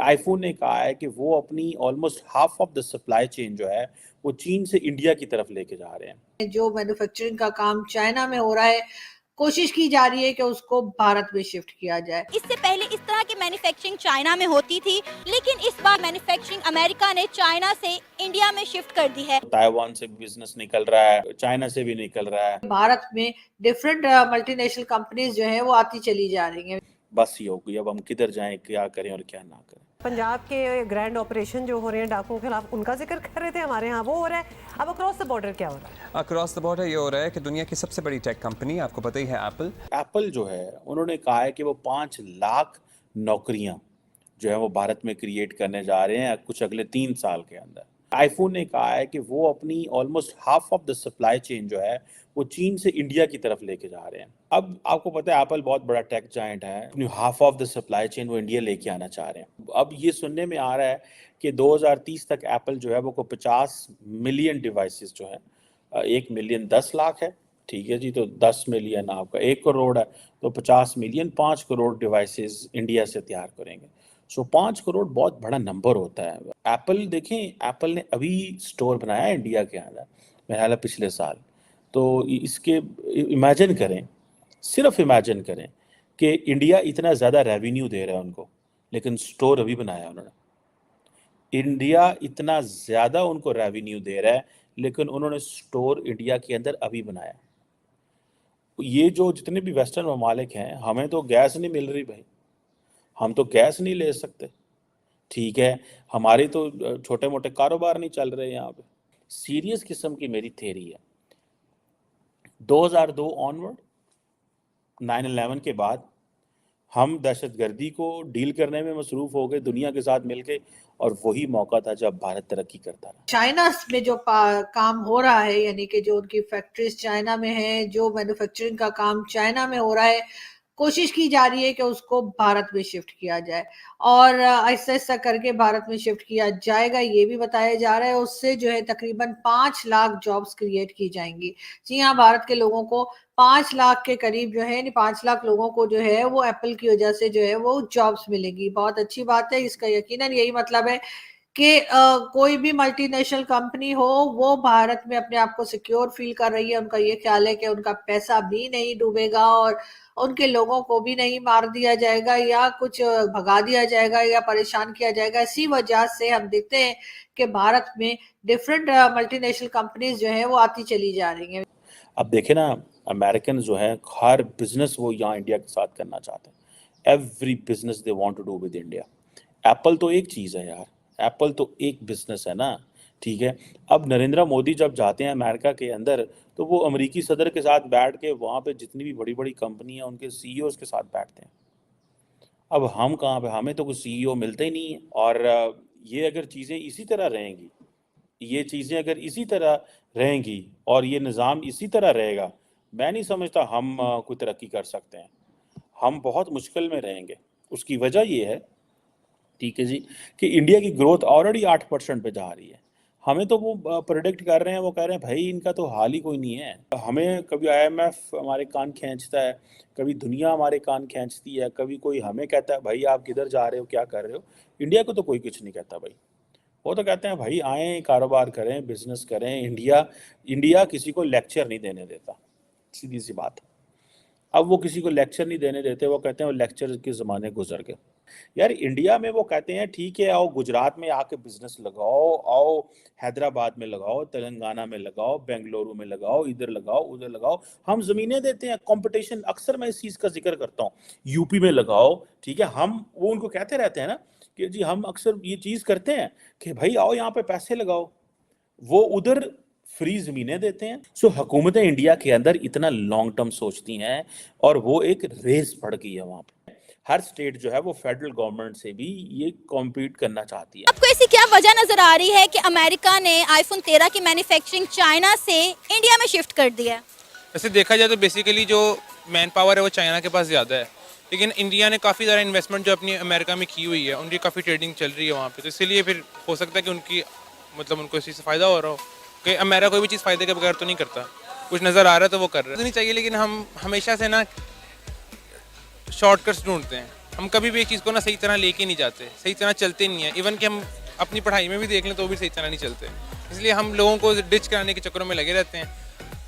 IPhone ने कहा है कि वो अपनी almost half of the supply chain जो है वो चीन से इंडिया की तरफ लेके जा रहे हैं। जो मैन्युफैक्चरिंग का काम चाइना में हो रहा है, कोशिश की जा रही है कि उसको भारत में शिफ्ट किया जाए। इससे पहले इस तरह की मैन्युफैक्चरिंग चाइना में होती थी, लेकिन इस बार मैन्युफैक्चरिंग अमेरिका ने चाइना से इंडिया में शिफ्ट कर दी है। ताइवान से बिजनेस निकल रहा है, चाइना से भी निकल रहा है। भारत में डिफरेंट मल्टीनेशनल कंपनीज जो है वो आती चली जा रही हैं। बस ये हो गई, अब हम किधर जाएं, क्या करें और क्या ना करें। पंजाब के ग्रैंड ऑपरेशन जो हो रहे हैं डाकुओं के खिलाफ, उनका जिक्र कर रहे थे, हमारे यहाँ वो हो रहा है। अब अक्रॉस द बॉर्डर क्या हो रहा है? अक्रॉस द बॉर्डर ये हो रहा है कि दुनिया की सबसे बड़ी टेक कंपनी, आपको पता ही है, एप्पल जो है उन्होंने कहा है कि वो 5 लाख नौकरियां जो है वो भारत में क्रिएट करने जा रहे हैं कुछ अगले 3 साल के अंदर। आईफोन ने कहा है कि वो अपनी almost half of the supply chain जो है वो चीन से इंडिया की तरफ लेके जा रहे हैं। अब आपको पता है एप्पल बहुत बड़ा टेक जायंट है, अपनी half of the supply chain वो इंडिया लेके आना चाह रहे हैं। अब ये सुनने में आ रहा है कि 2030 तक एप्पल जो है वो को 50 मिलियन डिवाइसेस जो है, 1 मिलियन 10 लाख है, ठीक है जी, तो 10 मिलियन आपका 1 करोड़ है, तो 50 मिलियन 5 करोड़ डिवाइसेस इंडिया से तैयार करेंगे। सो 5 करोड़ बहुत बड़ा नंबर होता है। एप्पल देखें, एप्पल ने अभी स्टोर बनाया है इंडिया के अंदर, मेरा ख्याल है पिछले साल। तो इसके इमेजिन करें, सिर्फ इमेजिन करें कि इंडिया इतना ज़्यादा रेवेन्यू दे रहा है उनको, लेकिन स्टोर अभी बनाया उन्होंने। इंडिया इतना ज़्यादा उनको रेवेन्यू दे रहा है, लेकिन उन्होंने स्टोर इंडिया के अंदर अभी बनाया। ये जो जितने भी वेस्टर्न ममालिक हैं, हमें तो गैस नहीं मिल रही भाई, हम तो गैस नहीं ले सकते, ठीक है, हमारे तो छोटे मोटे कारोबार नहीं चल रहे यहाँ पे। सीरियस किस्म की मेरी थ्योरी है, 2002 ऑनवर्ड, 9/11 के बाद हम दहशतगर्दी को डील करने में मसरूफ हो गए दुनिया के साथ मिलके, और वही मौका था जब भारत तरक्की करता रहा। चाइना में जो काम हो रहा है, यानी कि जो उनकी फैक्ट्रीज चाइना में है, जो मैन्युफैक्चरिंग का काम चाइना में हो रहा है, कोशिश की जा रही है कि उसको भारत में शिफ्ट किया जाए और ऐसा ऐसा करके भारत में शिफ्ट किया जाएगा, ये भी बताया जा रहा है। उससे जो है तकरीबन 5 लाख जॉब्स क्रिएट की जाएंगी। जी हाँ, भारत के लोगों को 5 लाख के करीब जो है, 5 लाख लोगों को जो है वो एप्पल की वजह से जो है वो जॉब्स मिलेगी। बहुत अच्छी बात है, इसका यकीनन यही मतलब है कि कोई भी मल्टीनेशनल कंपनी हो वो भारत में अपने आप को सिक्योर फील कर रही है। उनका ये ख्याल है कि उनका पैसा भी नहीं डूबेगा और उनके लोगों को भी नहीं मार दिया जाएगा या कुछ भगा दिया जाएगा या परेशान किया जाएगा। इसी वजह से हम देखते हैं कि भारत में डिफरेंट मल्टीनेशनल कंपनीज जो है वो आती चली जा रही हैं। अब देखें ना, अमेरिकन जो है हर बिजनेस वो यहाँ इंडिया के साथ करना चाहते हैं। Every business they want to do with India. Apple तो एक चीज़ है यार, एप्पल तो एक बिजनेस है ना, ठीक है। अब नरेंद्र मोदी जब जाते हैं अमेरिका के अंदर, तो वो अमेरिकी सदर के साथ बैठ के वहाँ पे जितनी भी बड़ी बड़ी कंपनी है उनके सीईओज के साथ बैठते हैं। अब हम कहाँ पे, हमें तो कोई सीईओ मिलते ही नहीं है। और ये अगर चीज़ें इसी तरह रहेंगी, ये चीज़ें अगर इसी तरह रहेंगी और ये निज़ाम इसी तरह रहेगा, मैं नहीं समझता हम कोई तरक्की कर सकते हैं। हम बहुत मुश्किल में रहेंगे। उसकी वजह ये है, ठीक है जी, कि इंडिया की ग्रोथ ऑलरेडी 8% पे जा रही है। हमें तो वो प्रोडिक्ट कर रहे हैं, वो कह रहे हैं भाई इनका तो हाल ही कोई नहीं है। हमें कभी आईएमएफ हमारे कान खींचता है, कभी दुनिया हमारे कान खींचती है, कभी कोई हमें कहता है भाई आप किधर जा रहे हो, क्या कर रहे हो। इंडिया को तो कोई कुछ नहीं कहता भाई, वो तो कहते हैं भाई आएँ कारोबार करें, बिजनेस करें। इंडिया किसी को लेक्चर नहीं देने देता, सीधी सी बात। अब वो किसी को लेक्चर नहीं देने देते, वो कहते हैं वो लेक्चर के ज़माने गुजर गए। यार इंडिया में वो कहते हैं ठीक है, आओ गुजरात में आके बिजनेस लगाओ, आओ हैदराबाद में लगाओ, तेलंगाना में लगाओ, बेंगलुरु में लगाओ, इधर लगाओ उधर लगाओ, हम ज़मीनें देते हैं। कंपटीशन, अक्सर मैं इस चीज़ का जिक्र करता हूँ, यूपी में लगाओ, ठीक है। हम वो उनको कहते रहते हैं ना कि जी हम अक्सर ये चीज़ करते हैं कि भाई आओ यहाँ पे पैसे लगाओ, वो उधर फ्री ज़मीनें देते हैं। सो हुकूमतें इंडिया के अंदर इतना लॉन्ग टर्म सोचती हैं और वो एक रेस पड़ गई है वहाँ पे। हर स्टेट जो है वो फेडरल गवर्नमेंट से भी ये कॉम्पीट करना चाहती है। आपको ऐसी क्या वजह नजर आ रही है कि अमेरिका ने आईफोन 13 की मैन्युफैक्चरिंग चाइना से इंडिया में शिफ्ट कर दिया है? वैसे देखा जाए तो बेसिकली जो मैन पावर है वो चाइना के पास ज़्यादा है, लेकिन इंडिया ने काफ़ी ज़्यादा इन्वेस्टमेंट जो अपनी अमेरिका में की हुई है, उनकी काफ़ी ट्रेडिंग चल रही है वहाँ पे, तो इसीलिए फिर हो सकता है कि उनकी मतलब उनको इसी से फ़ायदा हो रहा हो कि अमेरिका कोई भी चीज़ फ़ायदे के बगैर तो नहीं करता। कुछ नज़र आ रहा है तो वो कर रहा है, नहीं चाहिए, लेकिन हम हमेशा से ना शॉर्टकट्स ढूंढते हैं। हम कभी भी एक चीज़ को ना सही तरह लेके नहीं जाते, सही तरह चलते नहीं है। इवन कि हम अपनी पढ़ाई में भी देख लें तो भी सही तरह नहीं चलते, इसलिए हम लोगों को डिच कराने के चक्करों में लगे रहते हैं।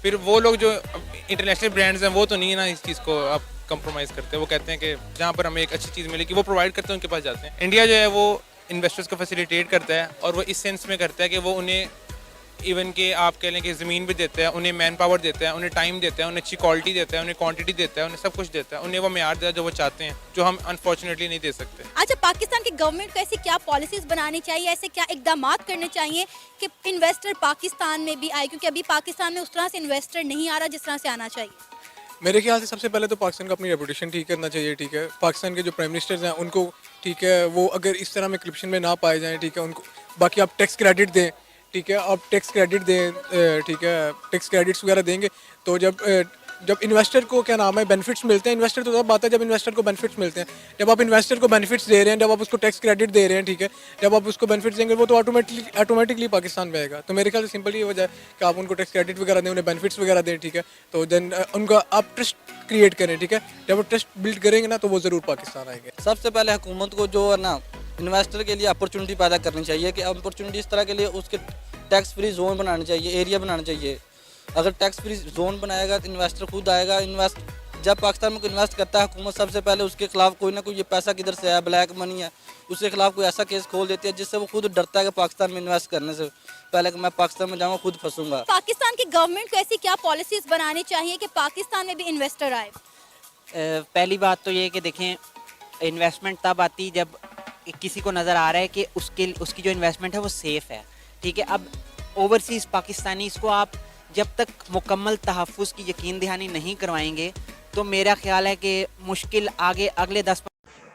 फिर वो लोग जो इंटरनेशनल ब्रांड्स हैं वो तो नहीं है ना इस चीज़ को आप कंप्रोमाइज़ करते हैं। वो कहते हैं कि जहाँ पर हमें एक अच्छी चीज़ मिलेगी वो प्रोवाइड करते हैं, उनके पास जाते हैं। इंडिया जो है वो इन्वेस्टर्स को फैसिलिटेट करता है, और वो इस सेंस में करता है कि वो उन्हें इवन के आप कह लें कि ज़मीन भी देता है, उन्हें मैन पावर देता है, उन्हें टाइम देता है, उन्हें अच्छी क्वालिटी देता है, उन्हें क्वांटिटी देता है, उन्हें सब कुछ देता है, उन्हें वो म्यार देता है जो वो चाहते हैं, जो हम अनफॉर्चुनेटली नहीं दे सकते। अच्छा, पाकिस्तान की गवर्नमेंट को ऐसी क्या पॉलिसीज बनानी चाहिए, ऐसे क्या इकदामात करने चाहिए कि इन्वेस्टर पाकिस्तान में भी आए, क्योंकि अभी पाकिस्तान में उस तरह से इन्वेस्टर नहीं आ रहा जिस तरह से आना चाहिए? मेरे ख्याल से सबसे पहले तो पाकिस्तान को अपनी रेपुटेशन ठीक करना चाहिए, ठीक है। पाकिस्तान के जो प्राइम मिनिस्टर्स हैं उनको, ठीक है, वो अगर इस तरह में करप्शन में ना पाए जाएं, ठीक है, उनको बाकी आप टैक्स क्रेडिट दें, ठीक है, आप टैक्स क्रेडिट दें, ठीक है, टैक्स क्रेडिट्स वगैरह देंगे तो जब इन्वेस्टर को क्या नाम है बेनिफिट्स मिलते हैं, इन्वेस्टर तो तब आता है जब इन्वेस्टर को बेनिफिट्स मिलते हैं। जब आप इन्वेस्टर को बेनिफिट्स दे रहे हैं, जब आप उसको टैक्स क्रेडिट दे रहे हैं, ठीक है, जब आप उसको बेनिफिट्स देंगे वो तो ऑटोमेटिकली पाकिस्तान में आएगा। तो मेरे ख्याल से सिंपल ये वजह है कि आप उनको टैक्स क्रेडिट वगैरह दें, उन्हें बेनिफिट्स वगैरह दें, ठीक है, तो देन उनका आप ट्रस्ट क्रिएट करें, ठीक है। जब वो ट्रस्ट बिल्ड करेंगे ना तो वो ज़रूर पाकिस्तान आएंगे। सबसे पहले हुकूमत को जो है ना इन्वेस्टर के लिए अपॉर्चुनिटी पैदा करनी चाहिए कि अपॉर्चुनिटी इस तरह के लिए उसके टैक्स फ्री जोन बनाने चाहिए, एरिया बनाना चाहिए। अगर टैक्स फ्री जोन बनाएगा तो इन्वेस्टर खुद आएगा। जब पाकिस्तान में कोई इन्वेस्ट करता है, हुकूमत सबसे पहले उसके खिलाफ कोई ना कोई ये पैसा किधर से आया, ब्लैक मनी है, उसके खिलाफ कोई ऐसा केस खोल देती है जिससे वो खुद डरता है कि पाकिस्तान में इन्वेस्ट करने से पहले कि मैं पाकिस्तान में जाऊँगा खुद फंसूंगा। पाकिस्तान की गवर्नमेंट को ऐसी क्या पॉलिसीज बनानी चाहिए कि पाकिस्तान में भी इन्वेस्टर आए? पहली बात तो ये कि देखें, इन्वेस्टमेंट तब आती जब किसी को नज़र आ रहा है कि उसकी जो इन्वेस्टमेंट है वो सेफ़ है, ठीक है। अब ओवरसीज़ पाकिस्तानीज़ को आप जब तक मुकम्मल तहफ़्फ़ुज़ की यकीन दहानी नहीं करवाएंगे तो मेरा ख्याल है कि मुश्किल आगे अगले 10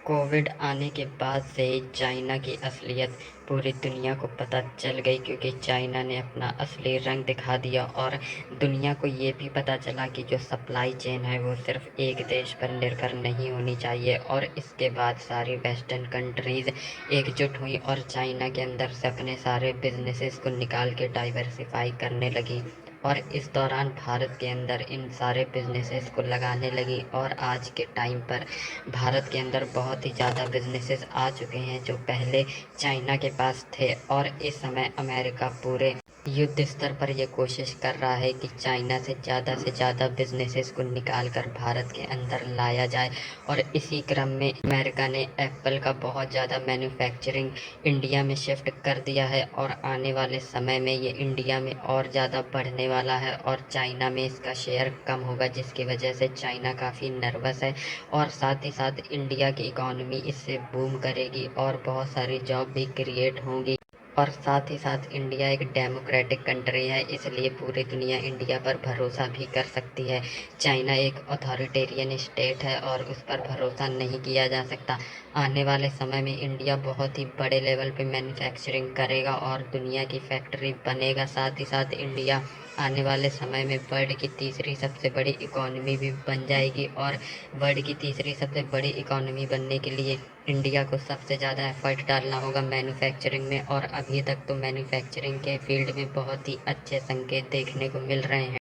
कोविड आने के बाद से चाइना की असलियत पूरी दुनिया को पता चल गई, क्योंकि चाइना ने अपना असली रंग दिखा दिया और दुनिया को ये भी पता चला कि जो सप्लाई चेन है वो सिर्फ एक देश पर निर्भर नहीं होनी चाहिए। और इसके बाद सारी वेस्टर्न कंट्रीज़ एकजुट हुई और चाइना के अंदर से अपने सारे बिजनेसेस को निकाल के डाइवर्सिफाई करने लगी, और इस दौरान भारत के अंदर इन सारे बिजनेसेस को लगाने लगी। और आज के टाइम पर भारत के अंदर बहुत ही ज़्यादा बिजनेसेस आ चुके हैं जो पहले चाइना के पास थे, और इस समय अमेरिका पूरे युद्ध स्तर पर यह कोशिश कर रहा है कि चाइना से ज़्यादा बिजनेसेस को निकाल कर भारत के अंदर लाया जाए। और इसी क्रम में अमेरिका ने एप्पल का बहुत ज़्यादा मैन्युफैक्चरिंग इंडिया में शिफ्ट कर दिया है, और आने वाले समय में ये इंडिया में और ज़्यादा बढ़ने वाला है और चाइना में इसका शेयर कम होगा, जिसकी वजह से चाइना काफ़ी नर्वस है। और साथ ही साथ इंडिया की इकॉनमी इससे बूम करेगी और बहुत सारी जॉब भी क्रिएट होंगी। और साथ ही साथ इंडिया एक डेमोक्रेटिक कंट्री है, इसलिए पूरी दुनिया इंडिया पर भरोसा भी कर सकती है। चाइना एक अथॉरिटेरियन स्टेट है और उस पर भरोसा नहीं किया जा सकता। आने वाले समय में इंडिया बहुत ही बड़े लेवल पे मैन्युफैक्चरिंग करेगा और दुनिया की फैक्ट्री बनेगा। साथ ही साथ इंडिया आने वाले समय में वर्ल्ड की तीसरी सबसे बड़ी इकॉनमी भी बन जाएगी, और वर्ल्ड की तीसरी सबसे बड़ी इकॉनमी बनने के लिए इंडिया को सबसे ज़्यादा एफर्ट डालना होगा मैन्युफैक्चरिंग में। और अभी तक तो मैन्युफैक्चरिंग के फील्ड में बहुत ही अच्छे संकेत देखने को मिल रहे हैं।